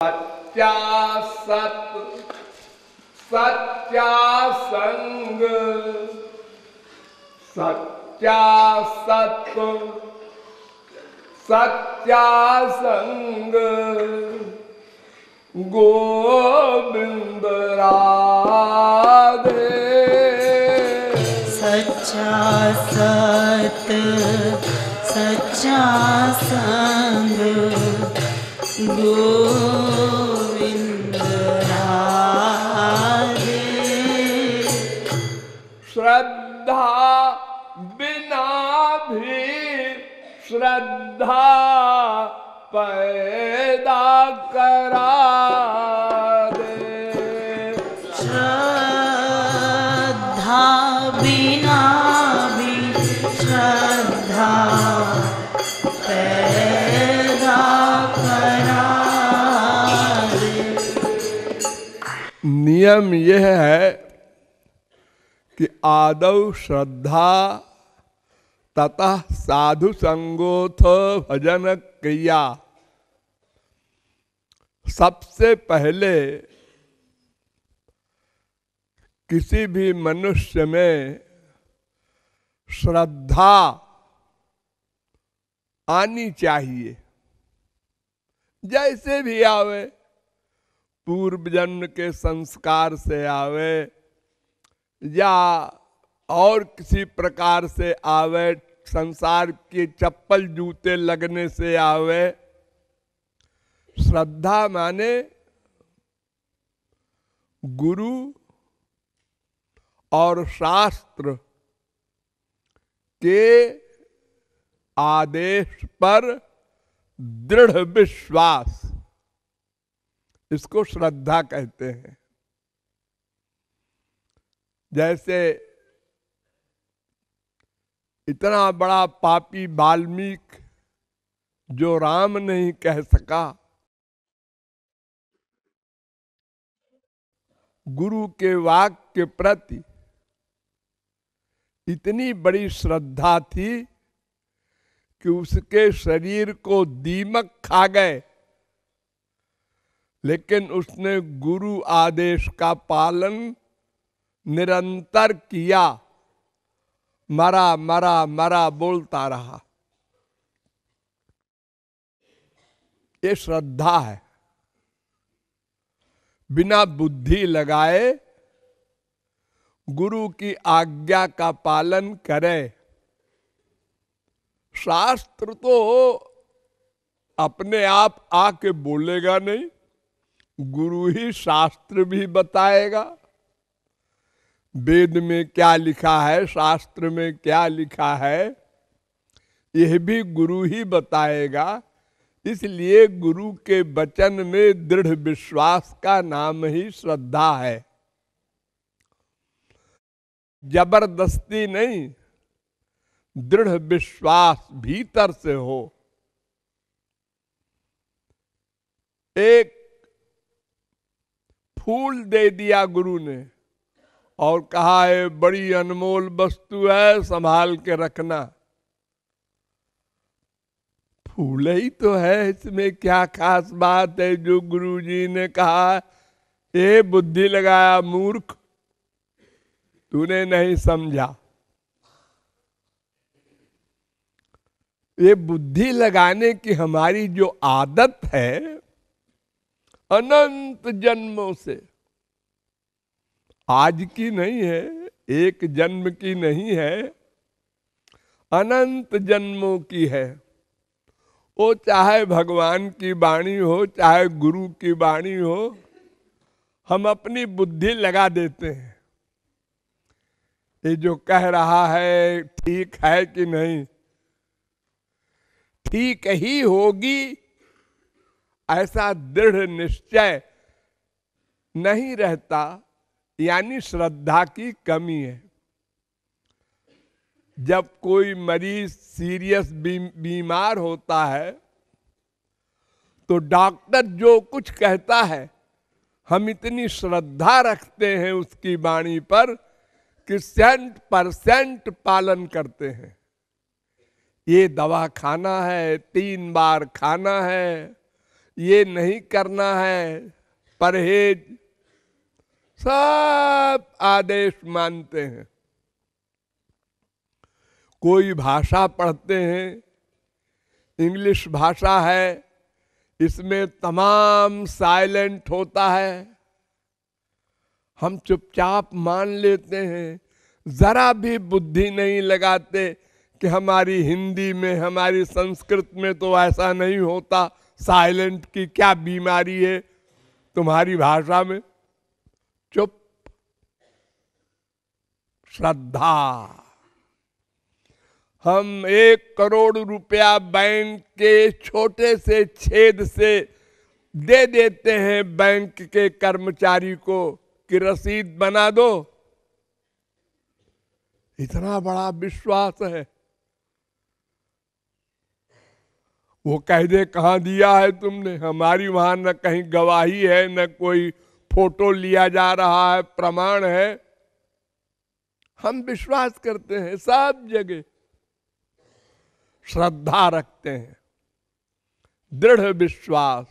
सत्यासत सत्यासंग सत्यासत सत्यासंग गोविंद राधे। सच्चा सत सच्चा संग गोविंद राधे। श्रद्धा बिना भी श्रद्धा पैदा करा दे। श्रद्धा बिना भी श्रद्धा पैदा करा दे। नियम यह है कि आदौ श्रद्धा ततः साधु संगोथ भजन क्रिया। सबसे पहले किसी भी मनुष्य में श्रद्धा आनी चाहिए, जैसे भी आवे, पूर्व जन्म के संस्कार से आवे या और किसी प्रकार से आवे, संसार के चप्पल जूते लगने से आवे। श्रद्धा माने गुरु और शास्त्र के आदेश पर दृढ़ विश्वास, इसको श्रद्धा कहते हैं। जैसे इतना बड़ा पापी वाल्मीकि जो राम नहीं कह सका, गुरु के वाक्य के प्रति इतनी बड़ी श्रद्धा थी कि उसके शरीर को दीमक खा गए, लेकिन उसने गुरु आदेश का पालन निरंतर किया। मरा मरा मरा बोलता रहा। ये श्रद्धा है। बिना बुद्धि लगाए गुरु की आज्ञा का पालन करे। शास्त्र तो अपने आप आके बोलेगा नहीं, गुरु ही शास्त्र भी बताएगा। वेद में क्या लिखा है, शास्त्र में क्या लिखा है, यह भी गुरु ही बताएगा। इसलिए गुरु के वचन में दृढ़ विश्वास का नाम ही श्रद्धा है। जबरदस्ती नहीं, दृढ़ विश्वास भीतर से हो। एक फूल दे दिया गुरु ने और कहा है बड़ी अनमोल वस्तु है, संभाल के रखना। फूल ही तो है, इसमें क्या खास बात है जो गुरुजी ने कहा। ये बुद्धि लगाया मूर्ख, तूने नहीं समझा। ये बुद्धि लगाने की हमारी जो आदत है अनंत जन्मों से, आज की नहीं है, एक जन्म की नहीं है, अनंत जन्मों की है। वो चाहे भगवान की वाणी हो, चाहे गुरु की वाणी हो, हम अपनी बुद्धि लगा देते हैं। ये जो कह रहा है ठीक है कि नहीं, ठीक ही होगी ऐसा दृढ़ निश्चय नहीं रहता, यानी श्रद्धा की कमी है। जब कोई मरीज सीरियस बीमार होता है तो डॉक्टर जो कुछ कहता है हम इतनी श्रद्धा रखते हैं उसकी वाणी पर कि 100% पालन करते हैं। ये दवा खाना है, 3 बार खाना है, ये नहीं करना है, परहेज, सब आदेश मानते हैं। कोई भाषा पढ़ते हैं, इंग्लिश भाषा है, इसमें तमाम साइलेंट होता है, हम चुपचाप मान लेते हैं, जरा भी बुद्धि नहीं लगाते कि हमारी हिंदी में, हमारी संस्कृत में तो ऐसा नहीं होता, साइलेंट की क्या बीमारी है तुम्हारी भाषा में। चुप। श्रद्धा। हम 1 करोड़ रुपया बैंक के छोटे से छेद से दे देते हैं बैंक के कर्मचारी को कि रसीद बना दो, इतना बड़ा विश्वास है। वो कह दे कहां दिया है तुमने, हमारी वहां न कहीं गवाही है, न कोई फोटो लिया जा रहा है, प्रमाण है। हम विश्वास करते हैं सब जगह, श्रद्धा रखते हैं, दृढ़ विश्वास।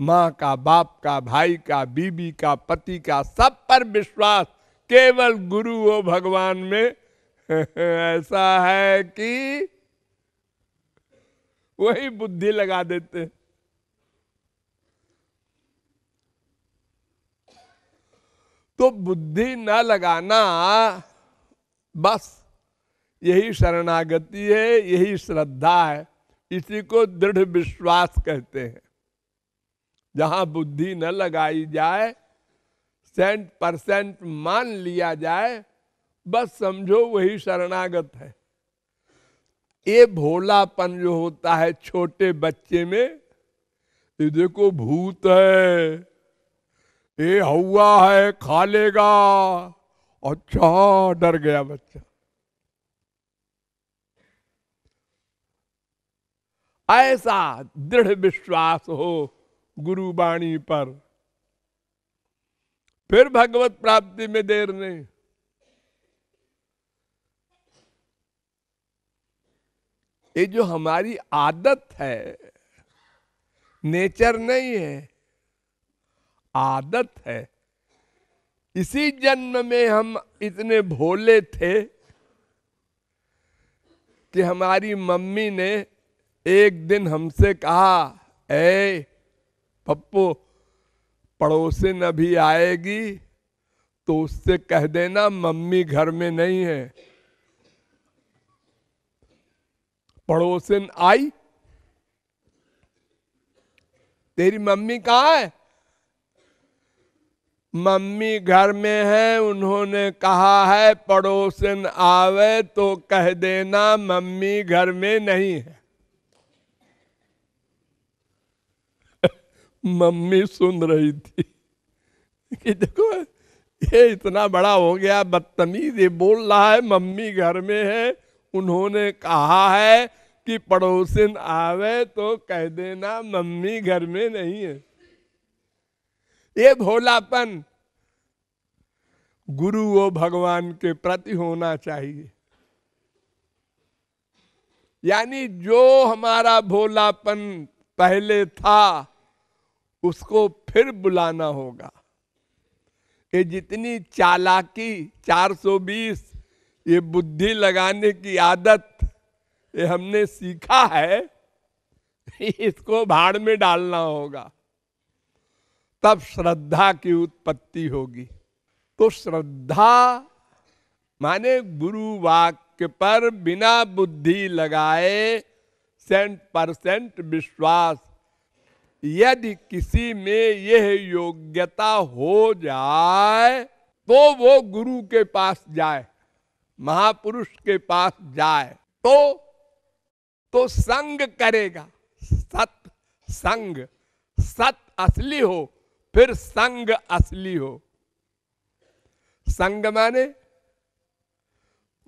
माँ का, बाप का, भाई का, बीबी का, पति का, सब पर विश्वास। केवल गुरु और भगवान में ऐसा है कि वही बुद्धि लगा देते हैं। तो बुद्धि न लगाना, बस यही शरणागति है, यही श्रद्धा है। इसी को दृढ़ विश्वास कहते हैं। जहां बुद्धि न लगाई जाए, 100% मान लिया जाए, बस समझो वही शरणागत है। ये भोलापन जो होता है छोटे बच्चे में, ये देखो भूत है, ये हवा है, खा लेगा, अच्छा डर गया बच्चा। ऐसा दृढ़ विश्वास हो गुरु वाणी पर, फिर भगवत प्राप्ति में देर नहीं। ये जो हमारी आदत है, नेचर नहीं है, आदत है। इसी जन्म में हम इतने भोले थे कि हमारी मम्मी ने एक दिन हमसे कहा, ए पप्पू, पड़ोसिन अभी आएगी तो उससे कह देना मम्मी घर में नहीं है। पड़ोसिन आई, तेरी मम्मी कहाँ है? मम्मी घर में है, उन्होंने कहा है पड़ोसिन आवे तो कह देना मम्मी घर में नहीं है। मम्मी सुन रही थी कि देखो ये इतना बड़ा हो गया बदतमीज, ये बोल रहा है मम्मी घर में है, उन्होंने कहा है कि पड़ोसिन आवे तो कह देना मम्मी घर में नहीं है। ये भोलापन गुरु और भगवान के प्रति होना चाहिए। यानी जो हमारा भोलापन पहले था उसको फिर बुलाना होगा। ये जितनी चालाकी, 420 ये बुद्धि लगाने की आदत ये हमने सीखा है, इसको भाड़ में डालना होगा, तब श्रद्धा की उत्पत्ति होगी। तो श्रद्धा माने गुरु वाक्य पर बिना बुद्धि लगाए 100% विश्वास। यदि किसी में यह योग्यता हो जाए तो वो गुरु के पास जाए, महापुरुष के पास जाए, तो संग करेगा। सत संग, सत असली हो, फिर संग असली हो। संग माने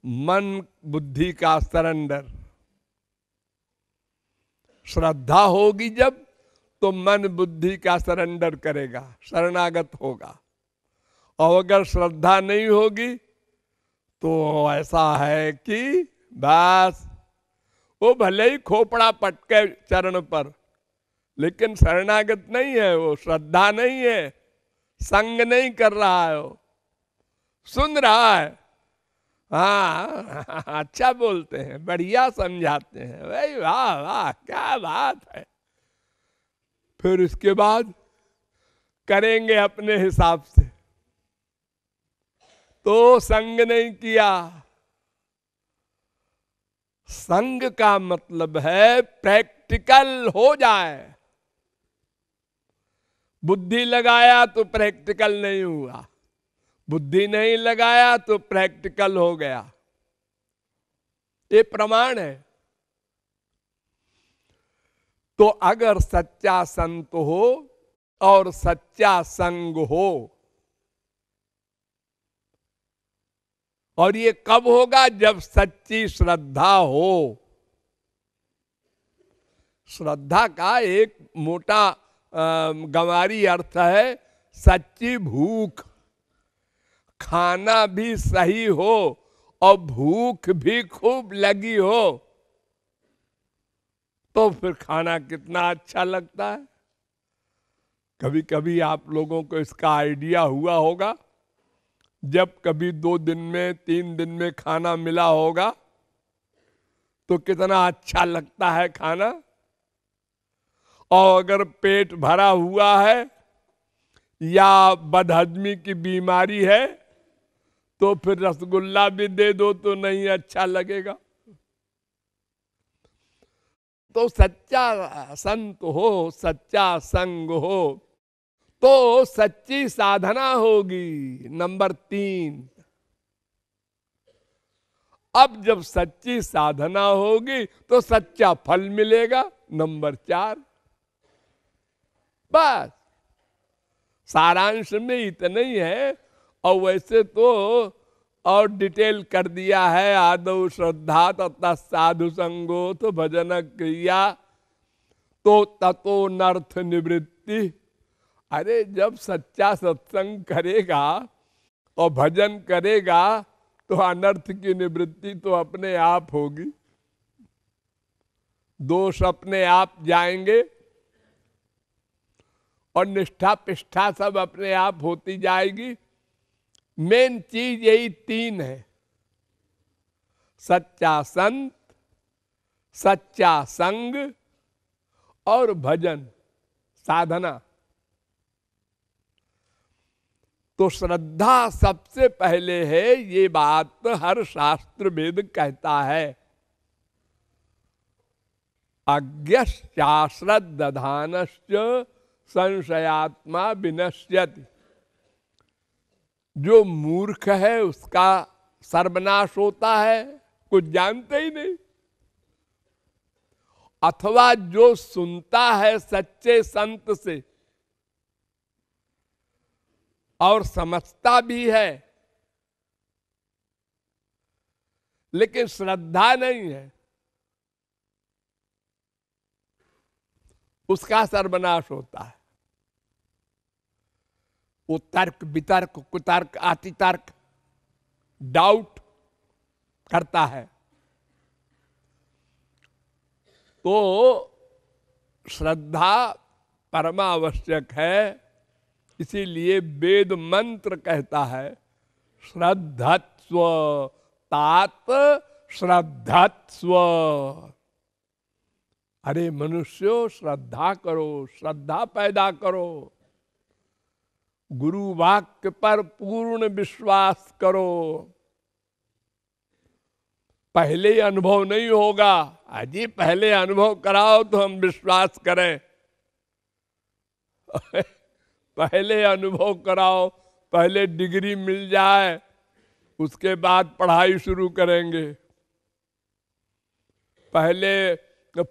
मन बुद्धि का सरेंडर। श्रद्धा होगी जब तो मन बुद्धि का सरेंडर करेगा, शरणागत होगा। और अगर श्रद्धा नहीं होगी तो ऐसा है कि बस वो भले ही खोपड़ा पटके चरण पर, लेकिन शरणागत नहीं है, वो श्रद्धा नहीं है, संग नहीं कर रहा है, वो सुन रहा है। हाँ अच्छा बोलते हैं, बढ़िया समझाते हैं भाई, वाह वाह क्या बात है। फिर इसके बाद करेंगे अपने हिसाब से। तो संग नहीं किया। संग का मतलब है प्रैक्टिकल हो जाए। बुद्धि लगाया तो प्रैक्टिकल नहीं हुआ, बुद्धि नहीं लगाया तो प्रैक्टिकल हो गया। ये प्रमाण है। तो अगर सच्चा संत हो और सच्चा संग हो, और ये कब होगा? जब सच्ची श्रद्धा हो। श्रद्धा का एक मोटा गंवारी अर्थ है सच्ची भूख। खाना भी सही हो और भूख भी खूब लगी हो तो फिर खाना कितना अच्छा लगता है। कभी कभी आप लोगों को इसका आइडिया हुआ होगा, जब कभी 2 दिन में 3 दिन में खाना मिला होगा तो कितना अच्छा लगता है खाना। और अगर पेट भरा हुआ है या बदहजमी की बीमारी है तो फिर रसगुल्ला भी दे दो तो नहीं अच्छा लगेगा। तो सच्चा संत हो, सच्चा संग हो तो सच्ची साधना होगी। नंबर 3, अब जब सच्ची साधना होगी तो सच्चा फल मिलेगा। नंबर 4, बस सारांश में इतना ही है। और वैसे तो और डिटेल कर दिया है, आदौ श्रद्धा तथा साधु संगो तो भजन क्रिया तो ततो नर्थ निवृत्ति। अरे जब सच्चा सत्संग करेगा और भजन करेगा तो अनर्थ की निवृत्ति तो अपने आप होगी, दोष अपने आप जाएंगे और निष्ठा पिष्ठा सब अपने आप होती जाएगी। मेन चीज यही 3 है, सच्चा संत, सच्चा संग और भजन साधना। तो श्रद्धा सबसे पहले है, ये बात हर शास्त्र वेद कहता है। अज्ञश्चाश्रद्दधानश्च संशयात्मा विनश्यति। जो मूर्ख है उसका सर्वनाश होता है, कुछ जानते ही नहीं। अथवा जो सुनता है सच्चे संत से और समझता भी है लेकिन श्रद्धा नहीं है, उसका सर्वनाश होता है। वो तर्क वितर्क कुतर्क अतितर्क डाउट करता है। तो श्रद्धा परमावश्यक है। इसीलिए वेद मंत्र कहता है श्रद्धत्स्व तात श्रद्धत्स्व। अरे मनुष्यों श्रद्धा करो, श्रद्धा पैदा करो, गुरु वाक्य पर पूर्ण विश्वास करो। पहले ही अनुभव नहीं होगा, अजी पहले अनुभव कराओ तो हम विश्वास करें। पहले अनुभव कराओ, पहले डिग्री मिल जाए उसके बाद पढ़ाई शुरू करेंगे। पहले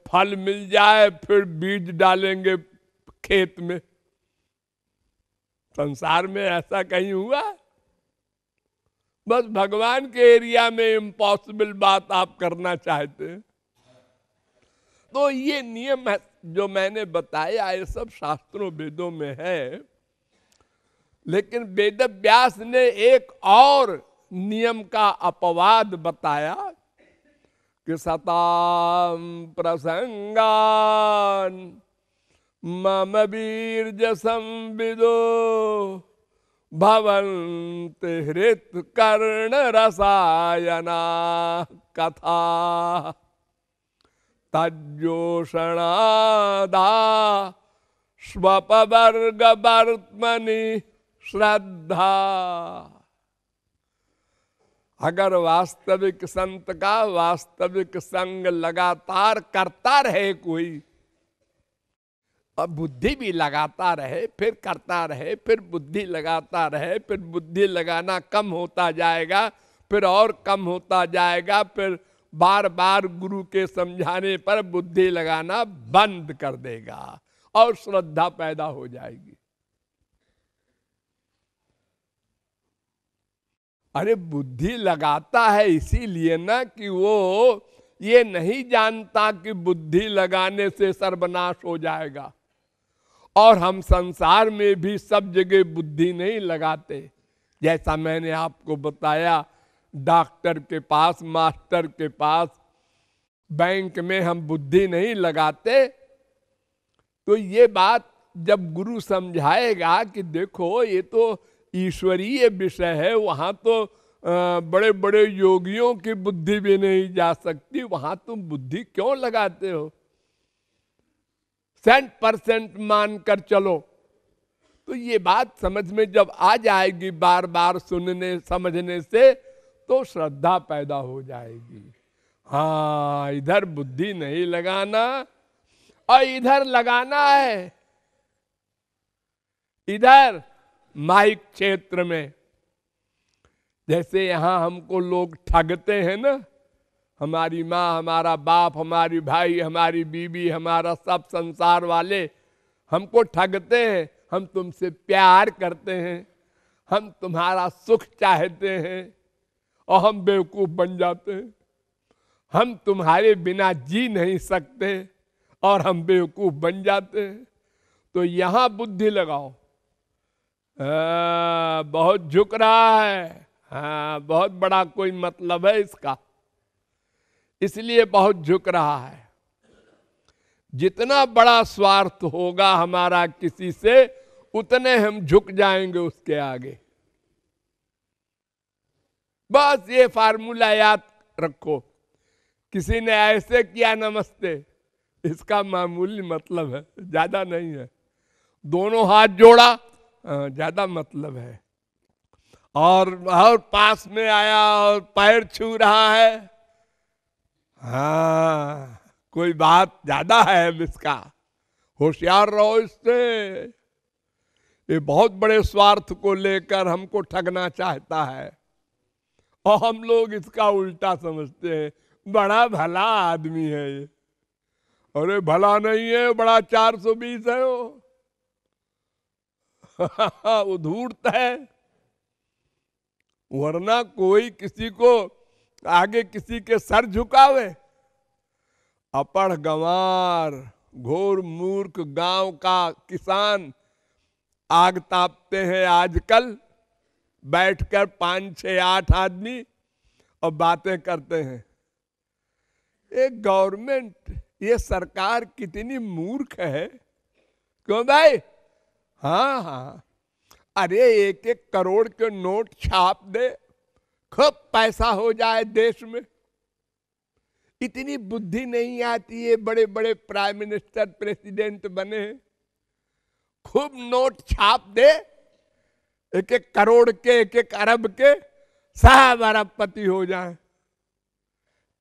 फल मिल जाए फिर बीज डालेंगे खेत में। संसार में ऐसा कहीं हुआ? बस भगवान के एरिया में इम्पॉसिबल बात आप करना चाहते हैं। तो ये नियम है जो मैंने बताया, ये सब शास्त्रों वेदों में है। लेकिन वेद व्यास ने एक और नियम का अपवाद बताया कि सताम प्रसंगान मम वीर्य संविदो भवन्ति हृत कर्ण रसायना कथा तज्जोषणादा स्वपवर्ग वर्त्मनि श्रद्धा। अगर वास्तविक संत का वास्तविक संग लगातार करता रहे कोई, अब बुद्धि भी लगाता रहे, फिर करता रहे, फिर बुद्धि लगाता रहे, फिर बुद्धि लगाना कम होता जाएगा, फिर और कम होता जाएगा, फिर बार बार गुरु के समझाने पर बुद्धि लगाना बंद कर देगा और श्रद्धा पैदा हो जाएगी। अरे बुद्धि लगाता है इसीलिए ना कि वो ये नहीं जानता कि बुद्धि लगाने से सर्वनाश हो जाएगा। और हम संसार में भी सब जगह बुद्धि नहीं लगाते। जैसा मैंने आपको बताया, डॉक्टर के पास, मास्टर के पास, बैंक में हम बुद्धि नहीं लगाते। तो ये बात जब गुरु समझाएगा कि देखो ये तो ईश्वरीय विषय है, वहां तो बड़े बड़े योगियों की बुद्धि भी नहीं जा सकती, वहां तुम बुद्धि क्यों लगाते हो, 100% मानकर चलो। तो ये बात समझ में जब आ जाएगी बार बार सुनने समझने से, तो श्रद्धा पैदा हो जाएगी। हाँ, इधर बुद्धि नहीं लगाना और इधर लगाना है। इधर माइक क्षेत्र में, जैसे यहां हमको लोग ठगते हैं ना, हमारी माँ, हमारा बाप, हमारी भाई, हमारी बीवी, हमारा सब संसार वाले हमको ठगते हैं। हम तुमसे प्यार करते हैं, हम तुम्हारा सुख चाहते हैं, और हम बेवकूफ बन जाते हैं। हम तुम्हारे बिना जी नहीं सकते और हम बेवकूफ बन जाते हैं। तो यहां बुद्धि लगाओ। बहुत झुक रहा है, हाँ, बहुत बड़ा कोई मतलब है इसका, इसलिए बहुत झुक रहा है। जितना बड़ा स्वार्थ होगा हमारा किसी से, उतने हम झुक जाएंगे उसके आगे। बस ये फार्मूला याद रखो। किसी ने ऐसे किया नमस्ते, इसका मामूली मतलब है, ज्यादा नहीं है। दोनों हाथ जोड़ा, ज्यादा मतलब है। और पास में आया और पैर छू रहा है, हाँ, कोई बात ज्यादा है अब इसका, होशियार रहो इससे। ये बहुत बड़े स्वार्थ को लेकर हमको ठगना चाहता है, और हम लोग इसका उल्टा समझते हैं, बड़ा भला आदमी है ये। अरे भला नहीं है, बड़ा 420 है वो। वो धूर्त है। वरना कोई किसी को आगे किसी के सर झुकावे। अपढ़ गंवार, घोर मूर्ख गांव का किसान आग तापते हैं आजकल, बैठकर 5, 6, 8 आदमी और बातें करते हैं। एक गवर्नमेंट, ये सरकार कितनी मूर्ख है। क्यों भाई? हाँ हाँ, अरे 1-1 करोड़ के नोट छाप दे, खूब पैसा हो जाए देश में। इतनी बुद्धि नहीं आती है, बड़े बड़े प्राइम मिनिस्टर, प्रेसिडेंट बने हैं। खूब नोट छाप दे, 1-1 करोड़ के, 1-1 अरब के, सब अरबपति हो जाए।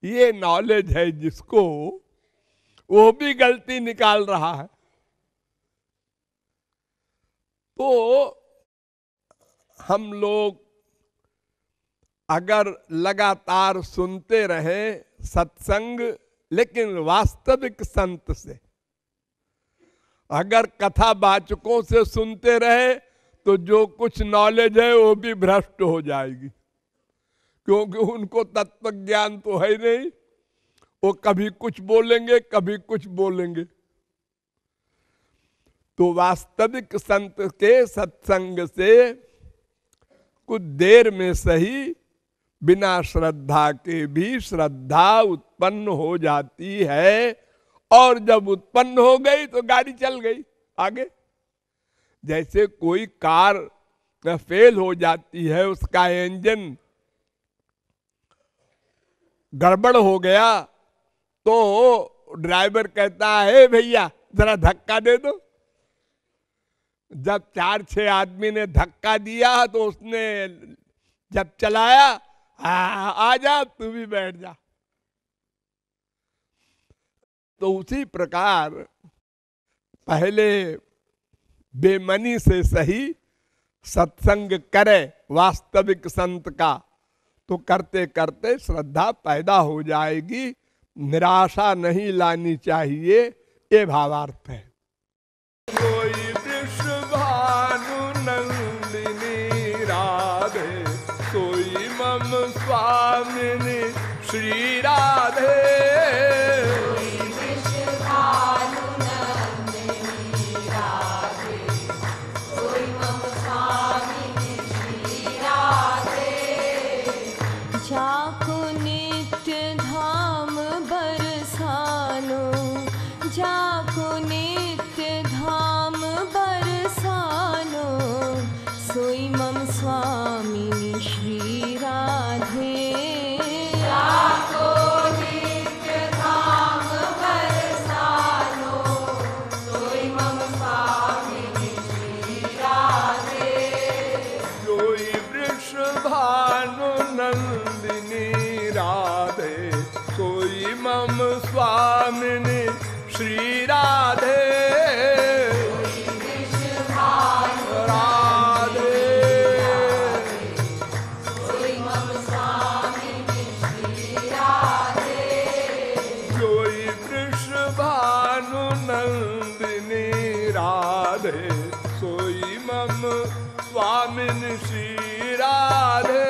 ये नॉलेज है जिसको, वो भी गलती निकाल रहा है। तो हम लोग अगर लगातार सुनते रहे सत्संग, लेकिन वास्तविक संत से, अगर कथावाचकों से सुनते रहे, तो जो कुछ नॉलेज है वो भी भ्रष्ट हो जाएगी, क्योंकि उनको तत्व ज्ञान तो है नहीं। वो कभी कुछ बोलेंगे, कभी कुछ बोलेंगे। तो वास्तविक संत के सत्संग से कुछ देर में सही, बिना श्रद्धा के भी श्रद्धा उत्पन्न हो जाती है। और जब उत्पन्न हो गई तो गाड़ी चल गई। आगे जैसे कोई कार फेल हो जाती है, उसका इंजन गड़बड़ हो गया, तो ड्राइवर कहता है भैया जरा धक्का दे दो। जब 4-6 आदमी ने धक्का दिया तो उसने जब चलाया, आ जा तू भी बैठ जा। तो उसी प्रकार पहले बेमनी से सही सत्संग करे वास्तविक संत का, तो करते करते श्रद्धा पैदा हो जाएगी। निराशा नहीं लानी चाहिए, ये भावार्थ है। कोई वृषभानु नंदिनी राधे, सोई मम स्वामिनी श्री राधे। जाको नित्य धाम बरसानो, जाको नित्य धाम बरसानो, सोई मम स्वामिनी श्री राधे। जाको नित्य धाम बरसानो, सोई मम स्वामिनी श्री राधे। जोई वृषभानु नंदिनी राधे, सोई मम स्वामिनी श्री राधे। राधे सोई मम स्वामिनी श्री राधे। जोई वृषभानु नंदिनी राधे, सोई मम स्वामिनी श्री राधे।